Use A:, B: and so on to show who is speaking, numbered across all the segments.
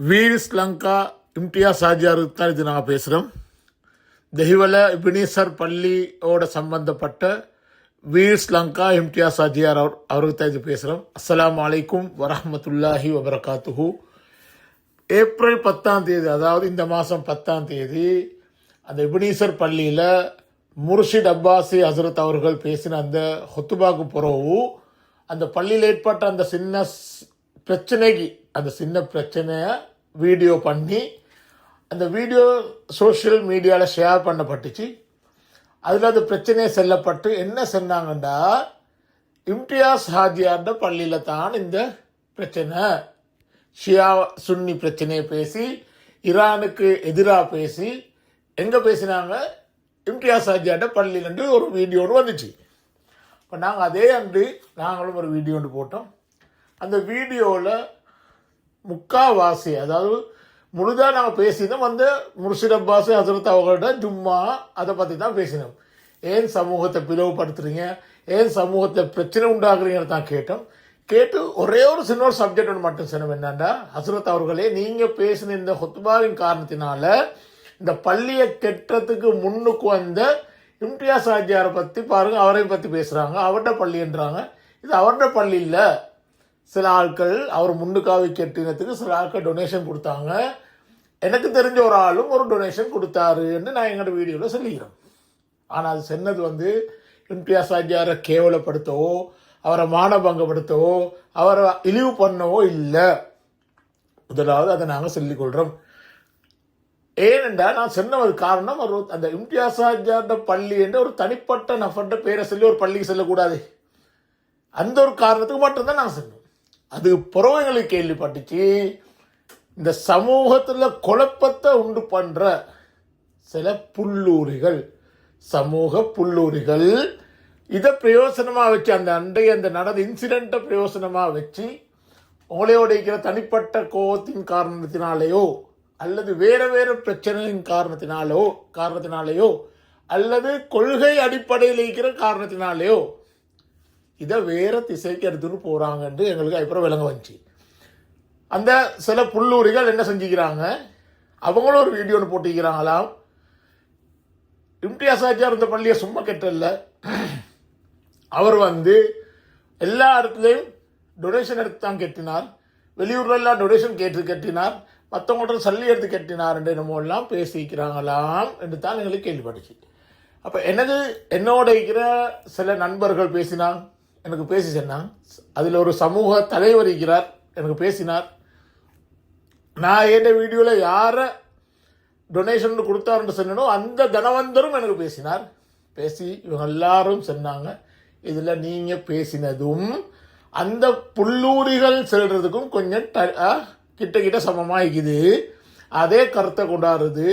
A: வீர் ஸ்லங்கா இம்தியாஸ் ஆஜியாருக்கு தான் இது நாங்கள் பேசுகிறோம். தெஹிவல இபினீசர் பள்ளியோட சம்பந்தப்பட்ட வீர் ஸ்லங்கா இம்தியாஸ் ஆஜியார் அவருக்கு தான் இது பேசுகிறோம். அஸ்ஸலாமு அலைக்கும் வரஹ்மத்துல்லாஹி வபரகாத்துஹு. ஏப்ரல் 10 அதாவது இந்த மாதம் 10 அந்த இபினீசர் பள்ளியில் முர்ஷித் அப்பாசி ஹசரத் அவர்கள் பேசின அந்த ஹொத்துபாக்கு பிறகு அந்த பள்ளியில் ஏற்பட்ட அந்த சின்ன பிரச்சனையை வீடியோ பண்ணி அந்த வீடியோ சோஷியல் மீடியாவில் ஷேர் பண்ணப்பட்டுச்சு. அதில் அந்த பிரச்சனையை செல்லப்பட்டு என்ன சொன்னாங்கன்னா, இம்தியாஸ் ஹாஜியார்ட பள்ளியில் தான் இந்த பிரச்சனை, ஷியா சுன்னி பிரச்சனையை பேசி ஈரானுக்கு எதிராக பேசி எங்கே பேசினாங்க, இம்தியாஸ் ஹாஜியார்ட பள்ளியிலேருந்து ஒரு வீடியோன்னு வந்துச்சு. இப்போ நாங்கள் அதே அன்று நாங்களும் ஒரு வீடியோ ஒன்று போட்டோம். அந்த வீடியோவில் முக்காவாசி, அதாவது முழுதாக நாங்கள் பேசினோம் வந்து முர்ஷித் அப்பாஸ் ஹசரத் அவர்களோட ஜும்மா அதை பற்றி தான் பேசினோம். ஏன் சமூகத்தை பிளவுபடுத்துறீங்க, ஏன் சமூகத்தில் பிரச்சனை உண்டாக்குறீங்கன்னு தான் கேட்டு ஒரே ஒரு சின்ன சப்ஜெக்ட் ஒன்று மட்டும் சொன்னோம். என்னன்னா, ஹசரத் அவர்களே, நீங்கள் பேசின இந்த ஹுத்பாவின் காரணத்தினால இந்த பள்ளியை கெட்டத்துக்கு முன்னுக்கு வந்த இம்தியாஸ் ஆஜியாரை பற்றி பாருங்கள், அவரை பற்றி பேசுகிறாங்க, அவர்கிட்ட பள்ளின்றாங்க. இது அவர்கிட்ட பள்ளி இல்லை. சில ஆட்கள் அவர் முன்னுக்காவி கெட்டினத்துக்கு சில ஆட்கள் டொனேஷன் கொடுத்தாங்க. எனக்கு தெரிஞ்ச ஒரு ஆளும் ஒரு டொனேஷன் கொடுத்தாரு என்று நான் எங்களோட வீடியோவில் சொல்லிக்கிறேன். ஆனால் அது சொன்னது வந்து இம்தியாஸ் ஆஜியாரை கேவலப்படுத்தவோ, அவரை மானபங்கப்படுத்தவோ, அவரை இழிவு பண்ணவோ இல்லை. முதலாவது அதை நாங்கள் சொல்லிக்கொள்கிறோம். ஏனென்றால் நான் சொன்னது காரணம், அந்த இம்தியாஸ் ஆஜியார்ட பள்ளி என்று ஒரு தனிப்பட்ட நபர்கிட்ட பேரை சொல்லி ஒரு பள்ளிக்கு செல்லக்கூடாது. அந்த ஒரு காரணத்துக்கு மட்டும்தான் நான் சொன்னேன். அது புறவங்களுக்கு கேள்விப்பட்டுச்சு, இந்த சமூகத்தில் குழப்பத்தை உண்டு பண்ணுற சில புல்லூரிகள், சமூக புல்லூரிகள் இதை பிரயோசனமாக வச்சு, அந்த நடந்த இன்சிடெண்ட்டை பிரயோசனமாக வச்சு உங்களையோட இருக்கிற தனிப்பட்ட கோபத்தின் காரணத்தினாலேயோ அல்லது வேறு பிரச்சனையின் காரணத்தினாலேயோ அல்லது கொள்கை அடிப்படையில் இருக்கிற காரணத்தினாலேயோ இதை வேறு திசைக்கு எடுத்துட்டு போகிறாங்கன்ட்டு எங்களுக்கு அப்புறம் விளங்க வந்துச்சு. அந்த சில புல்லூரிகள் என்ன செஞ்சுக்கிறாங்க, அவங்களும் ஒரு வீடியோன்னு போட்டிக்கிறாங்களாம், இம்தியாஸ் ஆஜியார் இந்த பள்ளியை சும்மா கெட்டல, அவர் வந்து எல்லா இடத்துலையும் டொனேஷன் எடுத்து தான் கட்டினார், வெளியூர்லாம் டொனேஷன் கட்டினார், மற்றவங்கள்ட்ட சல்லி எடுத்து கட்டினார் என்று நம்ம எல்லாம் பேசிக்கிறாங்களாம் என்று தான் எங்களுக்கு கேள்விப்பட்டுச்சு. அப்போ என்னோட இருக்கிற சில நண்பர்கள் பேசினாங்க, எனக்கு பேசி சொன்னாங்க. அதில் ஒரு சமூக தலைவர் இருக்கிறார், எனக்கு பேசினார். நான் என் வீடியோவில் யாரை டொனேஷன் கொடுத்தாருன்னு சொன்னனோ அந்த தனவந்தரும் எனக்கு பேசினார். பேசி இவங்க எல்லாரும் சொன்னாங்க, இதில் நீங்கள் பேசினதும் அந்த புல்லூரிகள் செல்றதுக்கும் கொஞ்சம் கிட்ட சமமாக இருக்குது. அதே கருத்தை கொண்டாடுறது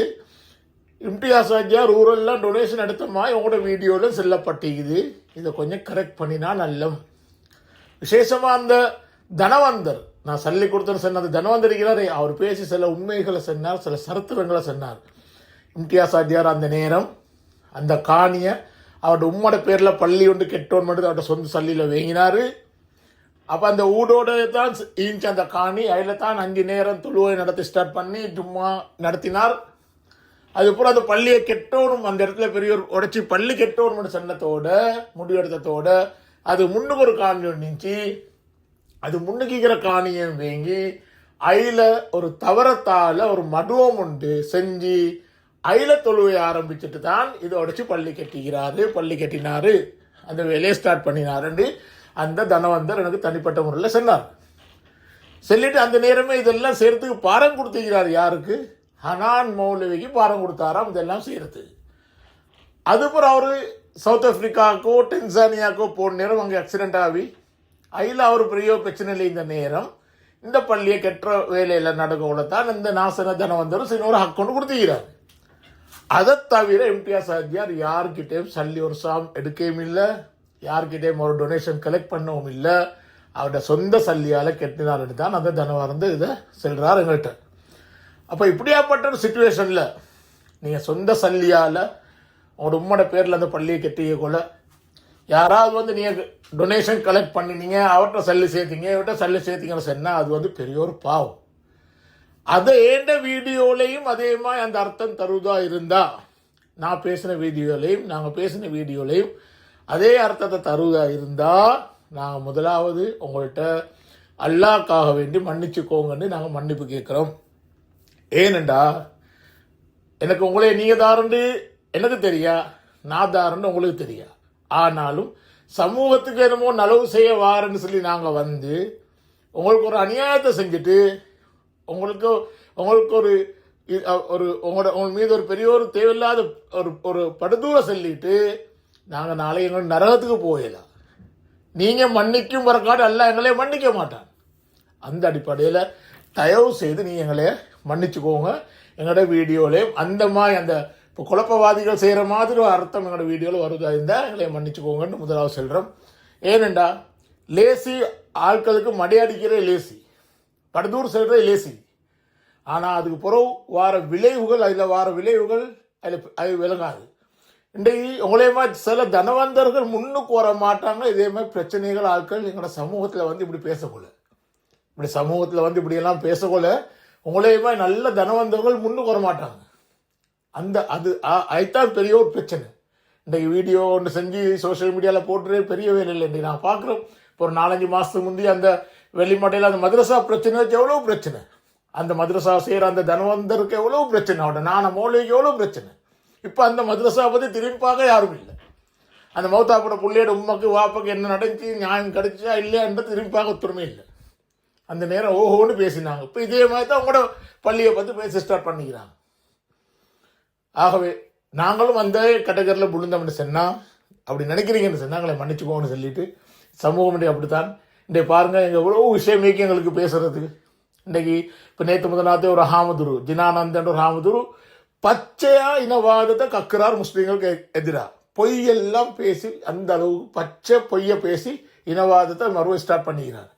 A: இம்தியாஸ் ஆஜியார் ஊரெல்லாம் டொனேஷன் எடுத்தமா இவங்களோட வீடியோவில் செல்லப்பட்டிக்குது. இதை கொஞ்சம் கரெக்ட் பண்ணினா நல்லம். விசேஷமாக அந்த தனவந்தர், நான் சொல்லி கொடுத்தேன்னு சொன்ன அந்த தனவந்தர் இருக்கிறாரே, அவர் பேசி சில உண்மைகளை சொன்னார், சில சரித்திரங்களை சொன்னார். இம்தியாஸ் ஆஜியார் அந்த நேரம் அந்த காணியை அவரோட உம்மோட பேரில் பள்ளி ஒன்று கெட்டோன்னு மட்டும் அவரோட சொந்த சல்லியில் வேங்கினார். அப்போ அந்த ஊடோட தான் ஈஞ்ச அந்த காணி, அதில் தான் 5 நேரம் தொழுவை நடத்தி ஸ்டார்ட் பண்ணி ஜும்மா நடத்தினார். அதுக்கப்புறம் அந்த பள்ளியை கெட்டோனும், அந்த இடத்துல பெரிய உடைச்சி பள்ளி கெட்டோன்னு சொன்னத்தோட முடிவெடுத்ததோட அது முன்னுக்கு ஒரு காணி ஒன்றுச்சு. அது முன்னுக்கிற காணியை வேங்கி அதில் ஒரு தவறத்தால் ஒரு மடுவம் உண்டு செஞ்சு அதில் தொழுவை ஆரம்பிச்சுட்டு தான் இதை உடைச்சி பள்ளி கட்டினாரு, அந்த வேலையை ஸ்டார்ட் பண்ணினாருன்னு அந்த தனவந்தர் எனக்கு தனிப்பட்ட முறையில் சொன்னார். சொல்லிட்டு அந்த நேரமே இதெல்லாம் செய்யறதுக்கு பாரம் கொடுத்துக்கிறார். யாருக்கு? ஹனான் மௌலவிக்கு பாரம் கொடுத்தாராம் இதெல்லாம் செய்யறது. அதுக்கப்புறம் அவர் சவுத் ஆப்பிரிக்காவுக்கோ டென்சானியாக்கோ போன நேரம் அங்கே ஆக்சிடென்ட் ஆகி அதில் அவர் பெரிய பிரச்சனையில் இந்த நேரம் இந்த பள்ளியை கெட்ட வேலையில் நடக்கவுள்ள தான் இந்த நாசன தனவந்தரும் சின்னொரு ஹக்கொண்டு கொடுத்துக்கிறார். அதை தவிர இம்தியாஸ் ஆஜியார் யார்கிட்டையும் சல்லி ஒரு சாம் எடுக்கவும் இல்லை, யார்கிட்டையும் ஒரு டொனேஷன் கலெக்ட் பண்ணவும் இல்லை, அவரோட சொந்த சல்லியால் கெட்டினார்னு தான் அந்த தனவந்து இதை சொல்கிறார் எங்கள்கிட்ட. அப்போ இப்படியாப்பட்ட ஒரு சுச்சுவேஷனில் நீங்கள் சொந்த சல்லியால் உங்களோட உம்மோட பேரில் அந்த பள்ளியை கெட்டிய கொள்ள யாராவது வந்து நீங்கள் டொனேஷன் கலெக்ட் பண்ணினீங்க, அவர்கிட்ட சல்லி சேர்த்தீங்கன்னு சொன்னால் அது வந்து பெரிய ஒரு பாவம். அதை ஏண்ட வீடியோலையும் அதே மாதிரி அந்த அர்த்தம் தருவதா இருந்தா நான் பேசின வீடியோலையும் நாங்கள் பேசின வீடியோலையும் அதே அர்த்தத்தை தருவதா இருந்தா நாங்கள் முதலாவது உங்கள்கிட்ட அல்லாஹ்க்காக வேண்டி மன்னிச்சுக்கோங்கன்னு நாங்கள் மன்னிப்பு கேட்குறோம். ஏனெண்டா எனக்கு உங்களே நீங்கள் தாரண்டு எனக்கு தெரியா, நான் தாரண்டு உங்களுக்கு தெரியா. ஆனாலும் சமூகத்துக்கு என்னமோ நலவு செய்ய வாரன்னு சொல்லி நாங்கள் வந்து உங்களுக்கு ஒரு அநியாயத்தை செஞ்சுட்டு உங்களுக்கு உங்களுக்கு ஒரு உங்கள் மீது ஒரு பெரிய ஒரு தேவையில்லாத ஒரு படுதூரம் சொல்லிட்டு நாங்கள் நாளை எங்களோட நரகத்துக்கு போயிடலாம். நீங்கள் மன்னிக்கும் வரக்காடு அல்ல எங்களே மன்னிக்க மாட்டான். அந்த அடிப்படையில் தயவு செய்து நீங்கள் எங்களை மன்னிச்சுக்கோங்க. எங்களோட வீடியோலையும் அந்த மாதிரி அந்த இப்போ குழப்பவாதிகள் செய்கிற மாதிரி ஒரு அர்த்தம் எங்களோட வீடியோவில் வருதா இருந்தால் எங்களை மன்னிச்சுக்கோங்கன்னு முதலாவது சொல்கிறோம். ஏனெண்டா லேசி ஆட்களுக்கு மடையடிக்கிற லேசி, படுதூர் செல்கிற லேசி. ஆனால் அதுக்கு பிறகு வார விளைவுகள் அதில் அது விளங்காது. இன்றைக்கு உங்களே மாதிரி சில தனவந்தர்கள் முன்னுக்கு வர மாட்டாங்க. இதே மாதிரி பிரச்சனைகள் ஆட்கள் எங்களோட சமூகத்தில் வந்து இப்படி பேசக்கொள்ள, இப்படி சமூகத்தில் வந்து இப்படியெல்லாம் பேசக்கொள்ள உங்களே மாதிரி நல்ல தனவந்தர்கள் முன்னுக்கு வர மாட்டாங்க. அதுதான் பெரிய ஒரு பிரச்சனை. இன்றைக்கு வீடியோ ஒன்று செஞ்சு சோஷியல் மீடியாவில் போட்டுறே பெரிய வேலை இல்லை. இன்றைக்கு நான் பார்க்குறோம், இப்போ ஒரு 4-5 மாதத்துக்கு முந்தைய அந்த வெள்ளிமட்டையில் அந்த மதரசா பிரச்சனை வச்சு எவ்வளோ பிரச்சனை, அந்த மதரசா செய்கிற அந்த தனவந்தருக்கு எவ்வளோ பிரச்சனை, அவட நான மௌலிக்கு எவ்வளோ பிரச்சனை. இப்போ அந்த மதரசா பற்றி திரும்பி பார்க்க யாரும் இல்லை. அந்த மௌத்தாப்பட பிள்ளையோட உண்மைக்கு வாப்புக்கு என்ன நடந்துச்சு, நியாயம் கிடைச்சா இல்லையான்றது திரும்பி பார்க்க ஒத்துருமே இல்லை. அந்த நேரம் ஓஹோன்னு பேசினாங்க. இப்போ இதே மாதிரி தான் உங்களோட பள்ளியை பற்றி பேச ஸ்டார்ட் பண்ணிக்கிறாங்க. ஆகவே நாங்களும் அந்த கேட்டகரியில் விழுந்தோம்னு சொன்னால், அப்படி நினைக்கிறீங்கன்னு சொன்னால் எங்களை மன்னிச்சுக்கோன்னு சொல்லிட்டு சமூகம் இன்றைக்கு அப்படித்தான். இன்றைக்கு பாருங்கள், எங்கள் எவ்வளோ விஷயமேக்கி எங்களுக்கு பேசுறதுக்கு. இன்றைக்கு இப்போ நேற்று முதலாத்தே ஒரு ஹாமதுரு ஜினானந்தன் ஒரு ஹாமதுரு பச்சையா இனவாதத்தை கக்குறார் முஸ்லீம்களுக்கு எதிராக. பொய்யெல்லாம் பேசி அந்த அளவுக்கு பச்சை பொய்யை பேசி இனவாதத்தை மறுபடியும் ஸ்டார்ட் பண்ணிக்கிறார்.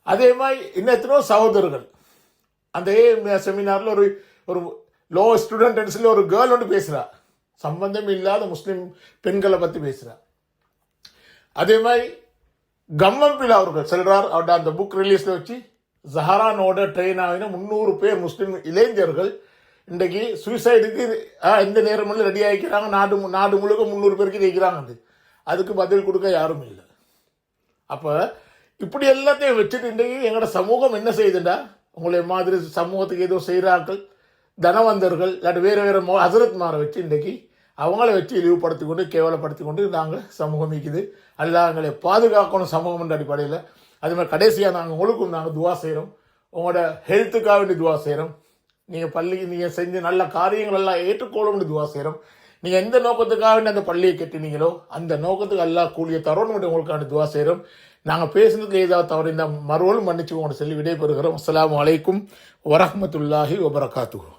A: அதே மாதிரி இன்னத்தினோ சகோதரர்கள் அந்த செமினாரில் ஒரு லோ ஸ்டூடெண்ட் சொல்லி ஒரு கேர்ள் ஒன்று பேசுகிறா, சம்பந்தம் இல்லாத முஸ்லீம் பெண்களை பற்றி பேசுகிறா. அதே மாதிரி கம்மம்பில் அவர்கள் சொல்கிறார், அவருடைய அந்த புக் ரிலீஸில் வச்சு ஜஹரானோட ட்ரெயின் ஆகின 300 பேர் முஸ்லீம் இளைஞர்கள் இன்றைக்கு சூசைடுக்கு எந்த நேரமும் ரெடி ஆகிக்கிறாங்க. நாடு முழுக்க 300 பேருக்கு வைக்கிறாங்க. அதுக்கு பதில் கொடுக்க யாரும் இல்லை. அப்போ இப்படி எல்லாத்தையும் வச்சுட்டு இன்றைக்கு எங்களோட சமூகம் என்ன செய்யுதுண்டா, உங்களை மாதிரி சமூகத்துக்கு ஏதோ செய்கிறார்கள் தனவந்தர்கள் இல்லாட்டி வேறு ஹசரத்மாரை வச்சு இன்றைக்கு அவங்கள வச்சு இழிவுபடுத்தி கொண்டு கேவலப்படுத்தி கொண்டு நாங்கள் சமூகம் நிற்குது. அல்ல எங்களை பாதுகாக்கணும் சமூகம் என்ற அடிப்படையில். அது மாதிரி கடைசியாக நாங்கள் உங்களுக்கும் நாங்கள் துவா செய்கிறோம், உங்களோட ஹெல்த்துக்காக வேண்டி துவா செய்கிறோம். நீங்கள் பள்ளிக்கு நீங்கள் செஞ்ச நல்ல காரியங்கள் எல்லாம் ஏற்றுக்கொள்ளணும்னு துவா செய்கிறோம். நீங்கள் எந்த நோக்கத்துக்காக வேண்டி அந்த பள்ளியை கட்டினீங்களோ அந்த நோக்கத்துக்கு எல்லாம் கூலியை தரணும் உங்களுக்கான துவா செய்கிறோம். நாங்கள் பேசுனதுல ஏதாவது தவறு இந்த மறுவலும் மன்னிச்சுக்கோங்க சொல்லி விடைபெறுகிறோம். அஸ்ஸலாமு அலைக்கும் வரஹ்மத்துல்லாஹி வபரகாத்துஹு.